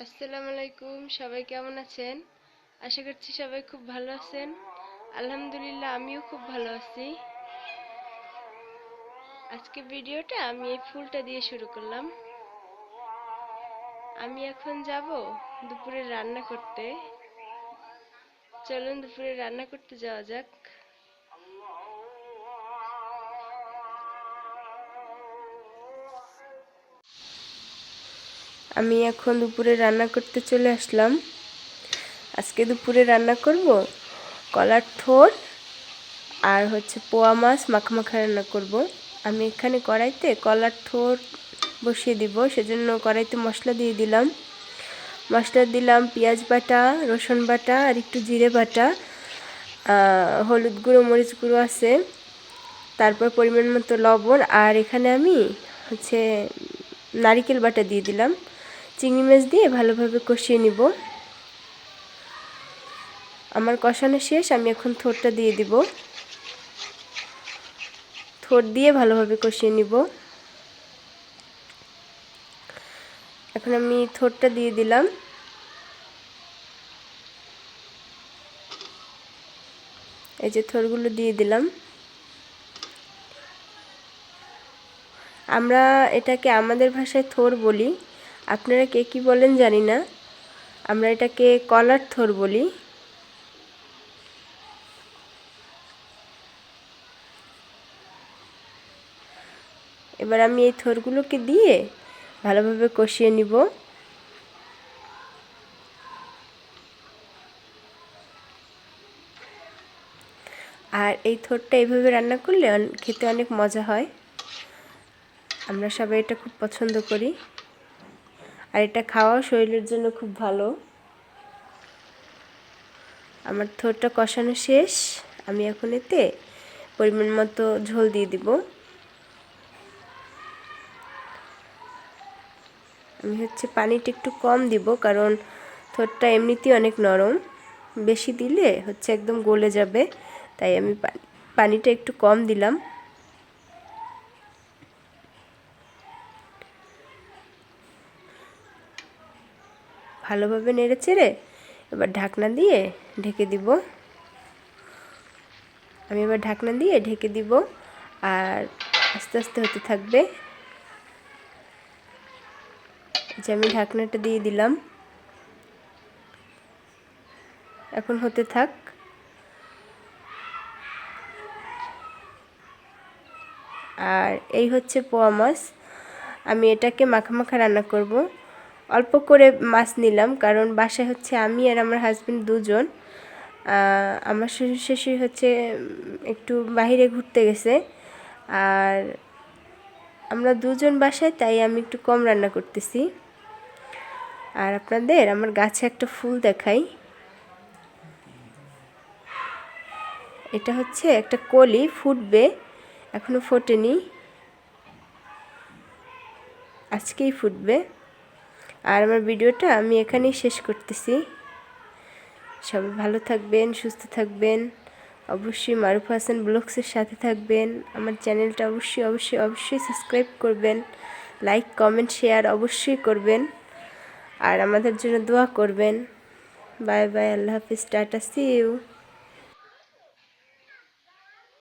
আসসালামু আলাইকুম, সবাই কেমন আছেন? আশা করছি সবাই খুব ভালো আছেন। আলহামদুলিল্লাহ, আমিও খুব ভালো আছি। আজকে ভিডিওটা আমি এই ফুলটা দিয়ে শুরু করলাম। আমি এখন যাব দুপুরে রান্না করতে। চলুন দুপুরে রান্না করতে যাওয়া যাক। আমি এখন দুপুরে রান্না করতে চলে আসলাম। আজকে দুপুরে রান্না করব কলার ঠোর আর পোয়া মাছ মাখা মাখা রান্না করব। আমি এখানে কড়াইতে কলার ঠোর বসিয়ে দিব, সেজন্য কড়াইতে মশলা দিয়ে দিলাম। মশলা দিলাম পেঁয়াজ বাটা, রসুন বাটা আর একটু জিরে বাটা, হলুদ গুঁড়ো, মরিচ গুঁড়ো আছে, তারপর পরিমাণ মতো লবণ। আর এখানে আমি নারিকেল বাটা দিয়ে দিলাম। চিংড়ি মাছ দিয়ে ভালোভাবে কষিয়ে নিব। আমার কষানো শেষ, আমি এখন থোরটা দিয়ে দিব। থোর দিয়ে ভালোভাবে কষিয়ে নিব। এখন আমি থোরটা দিয়ে দিলাম। এই যে থোরগুলো দিয়ে দিলাম। আমরা এটাকে আমাদের ভাষায় থোর বলি, আপনারা কে কী বলেন জানি না। আমরা এটাকে কলার থোর বলি। এবার আমি এই থোরগুলোকে দিয়ে ভালোভাবে কষিয়ে নিব। আর এই থোরটা এইভাবে রান্না করলে খেতে অনেক মজা হয়। আমরা সবাই এটা খুব পছন্দ করি, আর এটা খাওয়াও শরীরের জন্য খুব ভালো। আমার থোরটা কষানো শেষ, আমি এখন এতে পরিমাণ মতো ঝোল দিয়ে দিব। আমি পানিটা একটু কম দিব, কারণ থোরটা এমনিতেই অনেক নরম, বেশি দিলে একদম গলে যাবে, তাই আমি পানিটা একটু কম দিলাম। ভালোভাবে নেড়ে চেড়ে এবার ঢাকনা দিয়ে ঢেকে দিব। আমি এবার ঢাকনা দিয়ে ঢেকে দিব, আর আস্তে আস্তে হতে থাকবে। যে আমি ঢাকনাটা দিয়ে দিলাম, এখন হতে থাক। আর এই পোয়া মাছ, আমি এটাকে মাখা মাখা রান্না করব। অল্প করে মাছ নিলাম, কারণ বাসায় আমি আর আমার হাজবেন্ড দুজন। আমার শ্বশুর শাশুড়ি একটু বাইরে ঘুরতে গেছে, আর আমরা দুজন বাসায়, তাই আমি একটু কম রান্না করতেছি। আর আপনাদের আমার গাছে একটা ফুল দেখাই। এটা একটা কলি, ফুটবে, এখনো ফোটেনি, আজকেই ফুটবে। আর আমার ভিডিওটা আমি এখানেই শেষ করতেছি। সবাই ভালো থাকবেন, সুস্থ থাকবেন। অবশ্যই মারুফ হাসান ব্লগসের সাথে থাকবেন। আমার চ্যানেলটা অবশ্যই অবশ্যই অবশ্যই সাবস্ক্রাইব করবেন। লাইক, কমেন্ট, শেয়ার অবশ্যই করবেন। আর আমাদের জন্য দোয়া করবেন। বাই বাই, আল্লাহ হাফিজ, টাটা, সি ইউ।